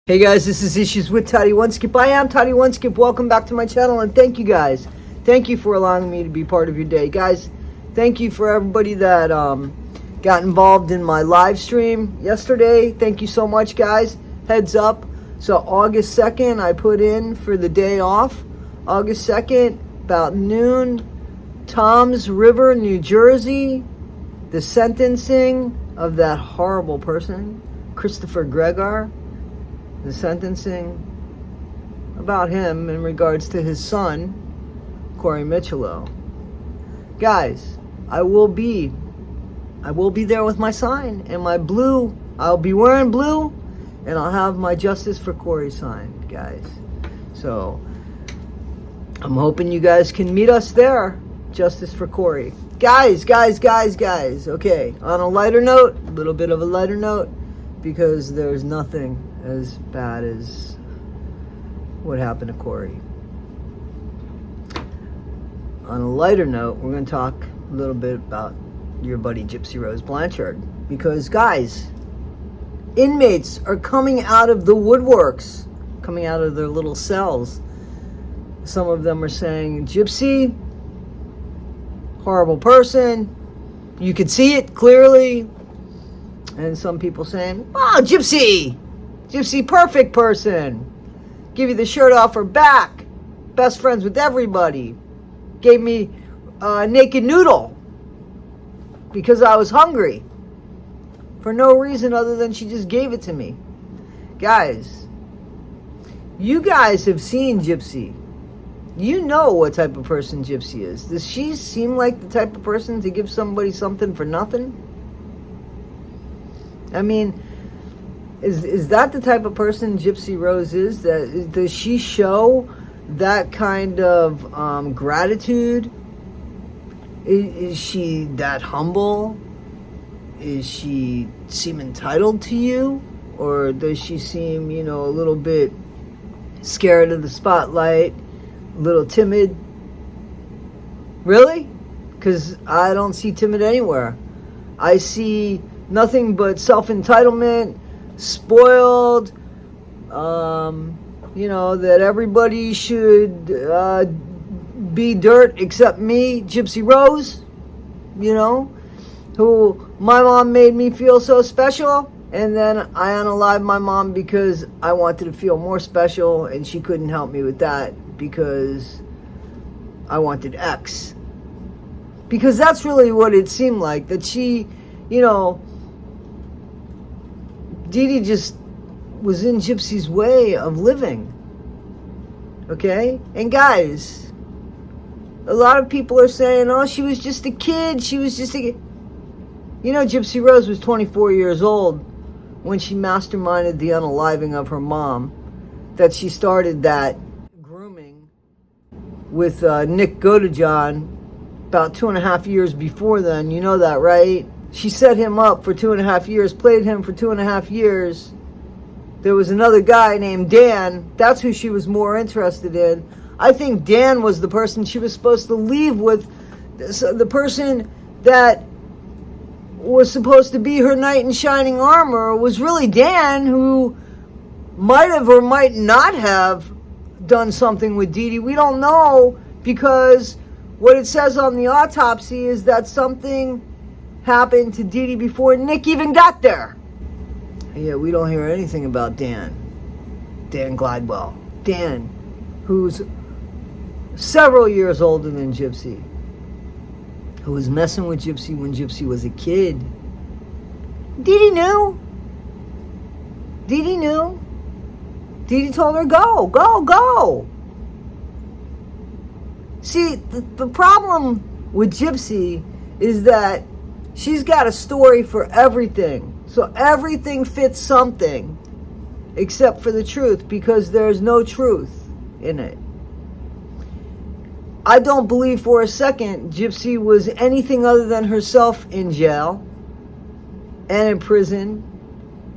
Hey guys, this is Issues with Toddy Oneskip. I am Toddy Oneskip. Welcome back to my channel, and thank you guys. Thank you for allowing me to be part of your day. Guys, thank you for everybody that got involved in my live stream yesterday. Thank you so much, guys. Heads up. So August 2nd, I put in for the day off. August 2nd, about noon, Toms River, New Jersey. The sentencing of that horrible person, Christopher Gregar. The sentencing about him in regards to his son, Corey Michelo. Guys, I will be there with my sign and my blue. I'll be wearing blue, and I'll have my Justice for Corey sign, guys. So I'm hoping you guys can meet us there. Justice for Corey. Guys. Okay, on a lighter note, a little bit of a lighter note, because there's nothing as bad as what happened to Corey. On a lighter note, we're going to talk a little bit about your buddy Gypsy Rose Blanchard. Because, guys, inmates are coming out of the woodworks, coming out of their little cells. Some of them are saying, Gypsy, horrible person. You could see it clearly. And some people saying, oh, Gypsy, perfect person. Give you the shirt off her back. Best friends with everybody. Gave me a naked noodle because I was hungry. For no reason other than she just gave it to me. Guys, you guys have seen Gypsy. You know what type of person Gypsy is. Does she seem like the type of person to give somebody something for nothing? I mean, is that the type of person Gypsy Rose is? Does she show that kind of gratitude? Is she that humble? Is she seem entitled to you? Or does she seem, a little bit scared of the spotlight, a little timid? Really? Because I don't see timid anywhere. I see nothing but self-entitlement, spoiled, that everybody should be dirt except me, Gypsy Rose, who my mom made me feel so special, and then I unalived my mom because I wanted to feel more special, and she couldn't help me with that because I wanted X. Because that's really what it seemed like, that she, Dee Dee just was in Gypsy's way of living. Okay? And guys, a lot of people are saying, oh, she was just a kid. Gypsy Rose was 24 years old when she masterminded the unaliving of her mom. That she started that grooming with Nick Godejohn about 2.5 years before then. You know that, right? She set him up for 2.5 years, played him for 2.5 years. There was another guy named Dan. That's who she was more interested in. I think Dan was the person she was supposed to leave with. The person that was supposed to be her knight in shining armor was really Dan, who might have or might not have done something with Dee Dee. We don't know, because what it says on the autopsy is that something happened to Dee Dee before Nick even got there. Yeah, we don't hear anything about Dan Glidewell. Dan, who's several years older than Gypsy, who was messing with Gypsy when Gypsy was a kid. Dee Dee knew. Dee Dee told her, go. See, the problem with Gypsy is that she's got a story for everything. So everything fits something except for the truth, because there's no truth in it. I don't believe for a second Gypsy was anything other than herself in jail and in prison,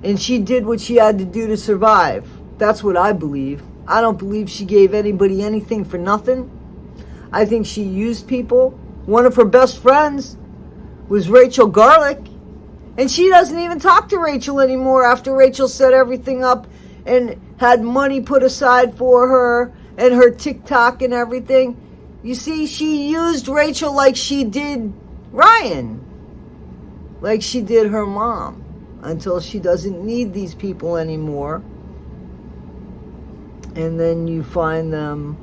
and she did what she had to do to survive. That's what I believe. I don't believe she gave anybody anything for nothing. I think she used people. One of her best friends was Rachel Garlick, And she doesn't even talk to Rachel anymore after Rachel set everything up and had money put aside for her and her TikTok and everything. You see, she used Rachel like she did Ryan, like she did her mom, until she doesn't need these people anymore. And then you find them,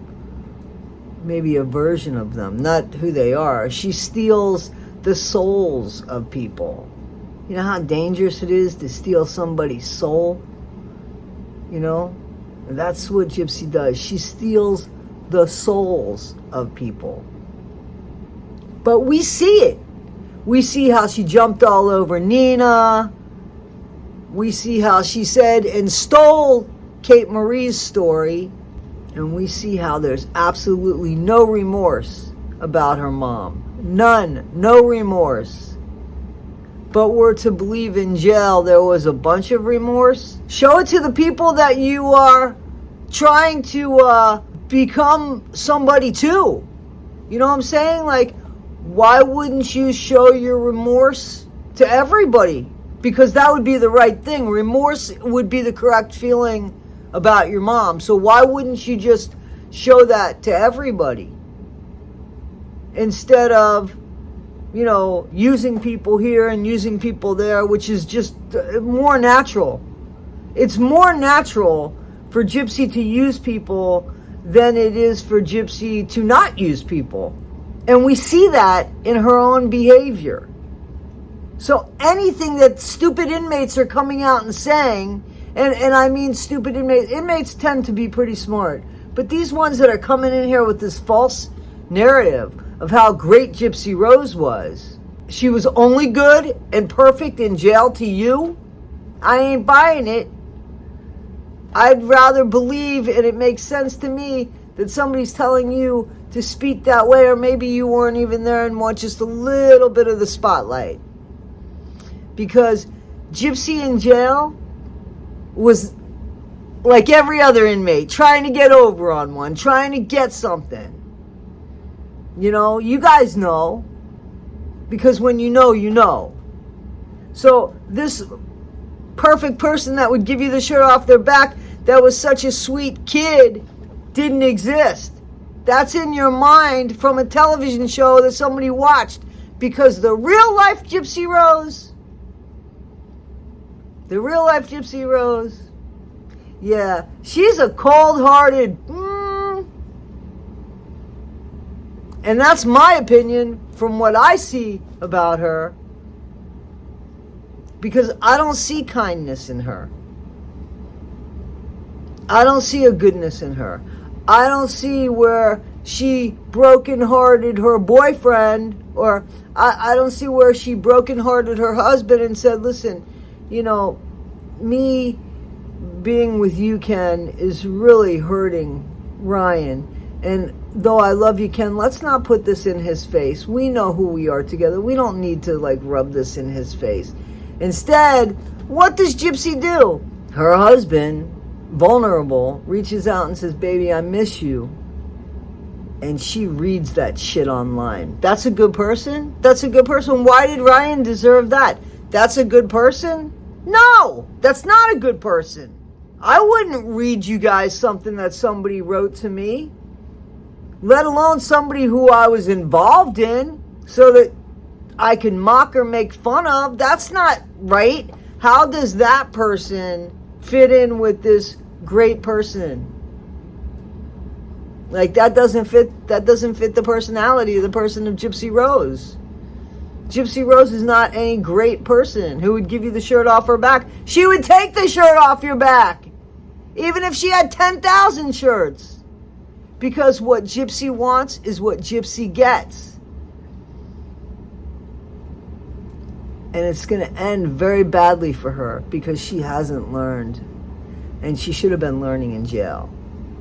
maybe a version of them, not who they are. She steals the souls of people. You know how dangerous it is to steal somebody's soul? You know? And that's what Gypsy does. She steals the souls of people. But we see it. We see how she jumped all over Nina. We see how she said and stole Kate Marie's story. And we see how there's absolutely no remorse about her mom. None. No remorse. But we're to believe in jail there was a bunch of remorse. Show it to the people that you are trying to become somebody too. You know what I'm saying? Like, why wouldn't you show your remorse to everybody? Because that would be the right thing. Remorse would be the correct feeling about your mom. So why wouldn't you just show that to everybody? Instead of, you know, using people here and using people there, which is just more natural. It's more natural for Gypsy to use people than it is for Gypsy to not use people. And we see that in her own behavior. So anything that stupid inmates are coming out and saying, and I mean stupid inmates tend to be pretty smart, but these ones that are coming in here with this false narrative of how great Gypsy Rose was, she was only good and perfect in jail to you, I ain't buying it. I'd rather believe, and it makes sense to me, that somebody's telling you to speak that way, or maybe you weren't even there and want just a little bit of the spotlight. Because Gypsy in jail was like every other inmate, trying to get over on one, trying to get something. You know, you guys know, because when you know, you know. So this perfect person that would give you the shirt off their back, that was such a sweet kid, didn't exist. That's in your mind from a television show that somebody watched. Because the real life Gypsy Rose, yeah, she's a cold-hearted, and that's my opinion from what I see about her, because I don't see kindness in her. I don't see a goodness in her. I don't see where she brokenhearted her boyfriend, or I don't see where she brokenhearted her husband and said, listen, you know, me being with you, Ken, is really hurting Ryan. And though I love you, Ken, let's not put this in his face. We know who we are together. We don't need to, like, rub this in his face. Instead, what does Gypsy do? Her husband, vulnerable, reaches out and says, baby, I miss you. And she reads that shit online. That's a good person? That's a good person. Why did Ryan deserve that? That's a good person? No, that's not a good person. I wouldn't read you guys something that somebody wrote to me, let alone somebody who I was involved in, so that I can mock or make fun of. That's not right. How does that person fit in with this great person? Like, that doesn't fit the personality of the person of Gypsy Rose. Gypsy Rose is not any great person who would give you the shirt off her back. She would take the shirt off your back, even if she had 10,000 shirts. Because what Gypsy wants is what Gypsy gets. And it's going to end very badly for her, because she hasn't learned. And she should have been learning in jail.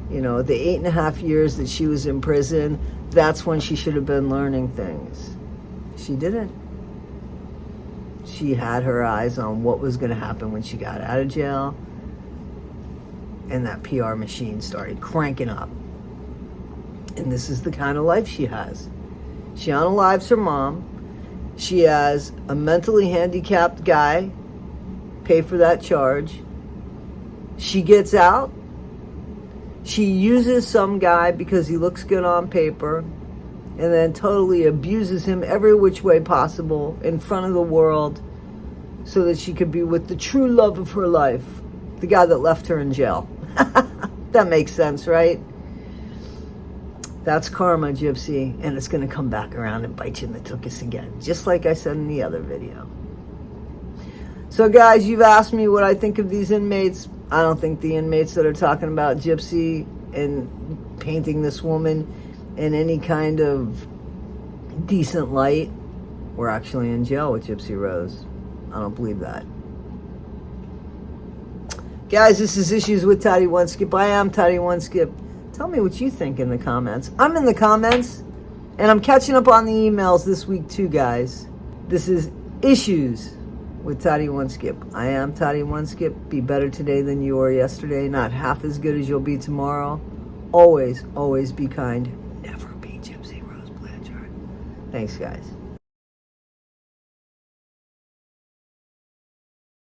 You know, the 8.5 years that she was in prison, that's when she should have been learning things. She didn't. She had her eyes on what was going to happen when she got out of jail. And that PR machine started cranking up. And this is the kind of life she has. She unalives her mom. She has a mentally handicapped guy pay for that charge. She gets out. She uses some guy because he looks good on paper, and then totally abuses him every which way possible in front of the world so that she could be with the true love of her life, the guy that left her in jail. That makes sense, right? That's karma, Gypsy, and it's going to come back around and bite you in the tuchus again, just like I said in the other video. So, guys, you've asked me what I think of these inmates. I don't think the inmates that are talking about Gypsy and painting this woman in any kind of decent light were actually in jail with Gypsy Rose. I don't believe that. Guys, this is Issues with Toddy One Skip. I am Toddy One Skip. Tell me what you think in the comments. I'm in the comments, and I'm catching up on the emails this week too, guys. This is Issues with Toddy One Skip. I am Toddy One Skip. Be better today than you were yesterday. Not half as good as you'll be tomorrow. Always, always be kind. Never be Gypsy Rose Blanchard. Thanks, guys.